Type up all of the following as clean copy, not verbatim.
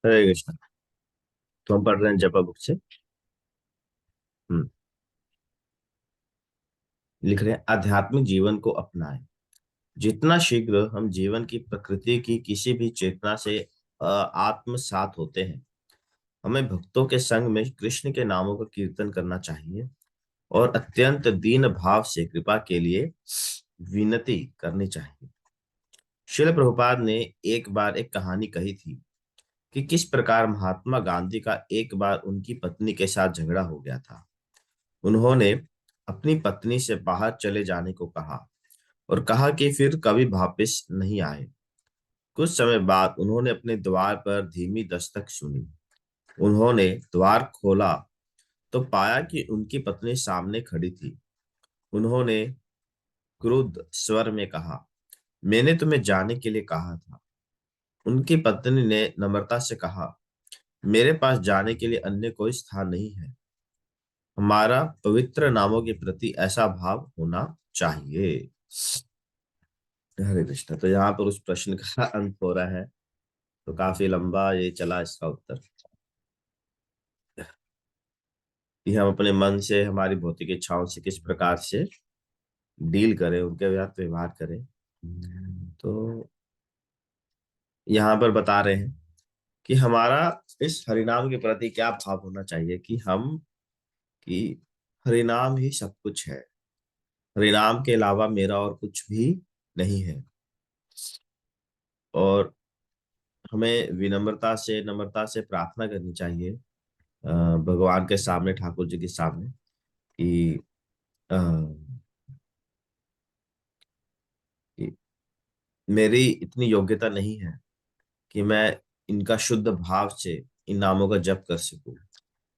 हरे कृष्णा। तो हम पढ़ रहे हैं जपा बुक से। हम्म लिख रहे हैं आध्यात्मिक जीवन को अपनाएं। जितना शीघ्र हम जीवन की प्रकृति की किसी भी चेतना से आत्मसात होते हैं, हमें भक्तों के संग में कृष्ण के नामों का कीर्तन करना चाहिए और अत्यंत दीन भाव से कृपा के लिए विनती करनी चाहिए। शिल प्रभुपाद ने एक बार एक कहानी कही थी कि किस प्रकार महात्मा गांधी का एक बार उनकी पत्नी के साथ झगड़ा हो गया था। उन्होंने अपनी पत्नी से बाहर चले जाने को कहा और कहा कि फिर कभी वापस नहीं आए। कुछ समय बाद उन्होंने अपने द्वार पर धीमी दस्तक सुनी। उन्होंने द्वार खोला तो पाया कि उनकी पत्नी सामने खड़ी थी। उन्होंने क्रुद्ध स्वर में कहा, मैंने तुम्हें जाने के लिए कहा था। उनकी पत्नी ने नम्रता से कहा, मेरे पास जाने के लिए अन्य कोई स्थान नहीं है। हमारा पवित्र नामों के प्रति ऐसा भाव होना चाहिए। हरे कृष्ण। तो यहाँ पर उस प्रश्न का अंत हो रहा है। तो काफी लंबा ये चला इसका उत्तर कि हम अपने मन से हमारी भौतिक इच्छाओं से किस प्रकार से डील करें, उनके साथ व्यवहार करें। तो यहाँ पर बता रहे हैं कि हमारा इस हरिनाम के प्रति क्या भाव होना चाहिए कि हरिनाम ही सब कुछ है। हरिनाम के अलावा मेरा और कुछ भी नहीं है। और हमें विनम्रता से नम्रता से प्रार्थना करनी चाहिए भगवान के सामने, ठाकुर जी के सामने कि अ, कि मेरी इतनी योग्यता नहीं है कि मैं इनका शुद्ध भाव से इन नामों का जप कर सकूं।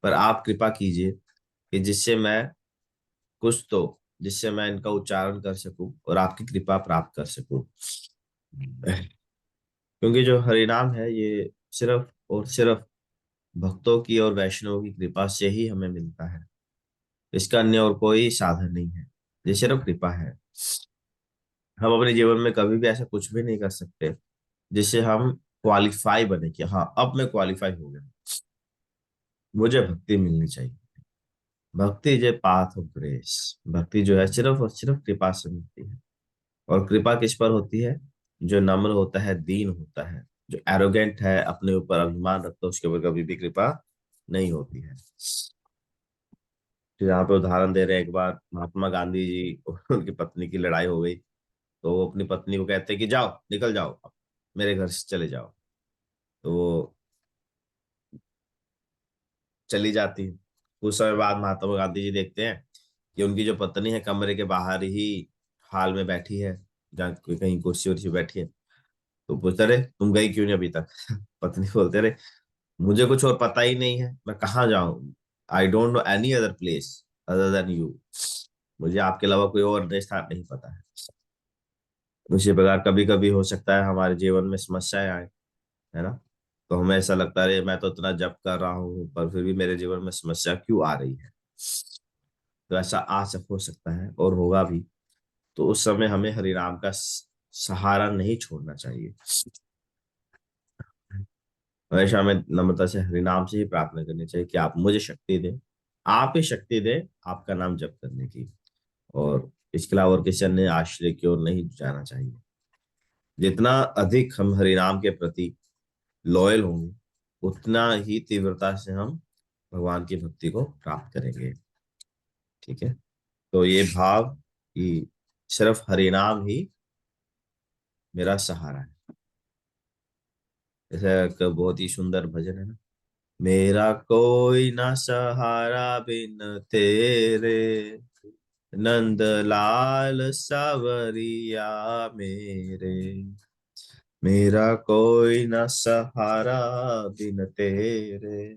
पर आप कृपा कीजिए कि जिससे मैं इनका उच्चारण कर सकूं और आपकी कृपा प्राप्त कर सकूं। क्योंकि जो हरिनाम है ये सिर्फ और सिर्फ भक्तों की और वैष्णवों की कृपा से ही हमें मिलता है। इसका अन्य और कोई साधन नहीं है। ये सिर्फ कृपा है। हम अपने जीवन में कभी भी ऐसा कुछ भी नहीं कर सकते जिससे हम क्वालिफाई बने कि हाँ अब मैं क्वालिफाई हो गया। मुझे भक्ति मिलनी चाहिए। भक्ति is a path of grace. भक्ति जो है सिर्फ और सिर्फ कृपा से मिलती है। और कृपा किस पर होती है? जो नम्र होता है, दीन होता है, जो एरोगेंट है, अपने ऊपर अभिमान रखता है, उसके ऊपर कभी भी कृपा नहीं होती है। तो यहाँ पे उदाहरण दे रहे हैं, एक बार महात्मा गांधी जी और उनकी पत्नी की लड़ाई हो गई। तो वो अपनी पत्नी को कहते हैं कि जाओ, निकल जाओ, मेरे घर से चले जाओ। तो वो चली जाती है। कुछ समय बाद महात्मा गांधी जी देखते हैं कि उनकी जो पत्नी है कमरे के बाहर ही हाल में बैठी है, जहाँ कहीं कुर्सी उर्सी पे बैठी है। तो पूछते, रहे तुम गई क्यों नहीं अभी तक? पत्नी बोलते रहे, मुझे कुछ और पता ही नहीं है, मैं कहाँ जाऊं। I don't know any other place other than you. मुझे आपके अलावा कोई और नया स्थान नहीं पता है। उसी प्रकार कभी कभी हो सकता है हमारे जीवन में समस्याएं आए, है ना। तो हमें ऐसा लगता है मैं तो इतना जप कर रहा हूँ पर फिर भी मेरे जीवन में समस्या क्यों आ रही है। तो ऐसा हो सकता है और होगा भी। तो उस समय हमें हरिनाम का सहारा नहीं छोड़ना चाहिए। हमेशा हमें नम्रता से हरिनाम से ही प्रार्थना करनी चाहिए कि आप मुझे शक्ति दें। आप ही शक्ति दें आपका नाम जप करने की। और इसके अलावा और किसी अन्य आश्रय की ओर नहीं जाना चाहिए। जितना अधिक हम हरिनाम के प्रति लॉयल होंगे, उतना ही तीव्रता से हम भगवान की भक्ति को प्राप्त करेंगे। ठीक है। तो ये भाव कि सिर्फ हरिनाम ही मेरा सहारा है। ऐसा एक बहुत ही सुंदर भजन है ना, मेरा कोई ना सहारा बिन तेरे, नंद लाल सावरिया मेरे। मेरा कोई ना सहारा बिन तेरे,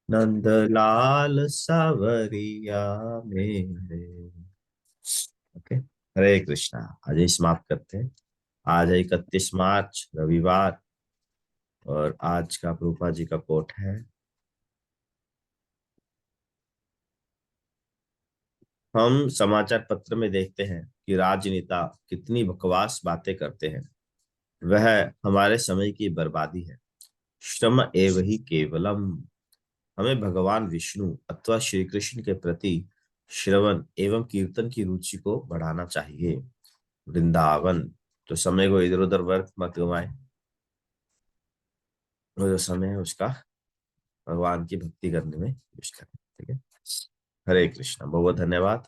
नंद लाल सावरिया मेरे। ओके। हरे कृष्णा। आज ही समाप्त करते हैं। आज है 31 मार्च, रविवार। और आज का प्रभुपा जी का कोट है, हम समाचार पत्र में देखते हैं कि राजनेता कितनी बकवास बातें करते हैं। वह हमारे समय की बर्बादी है। श्रम एव ही केवलम। हमें भगवान विष्णु अथवा श्री कृष्ण के प्रति श्रवण एवं कीर्तन की रुचि को बढ़ाना चाहिए। वृंदावन, तो समय को इधर उधर व्यर्थ मत गवाए। वो जो समय है उसका भगवान की भक्ति करने में यूज करें। ठीक है। हरे कृष्णा, बहुत बहुत धन्यवाद।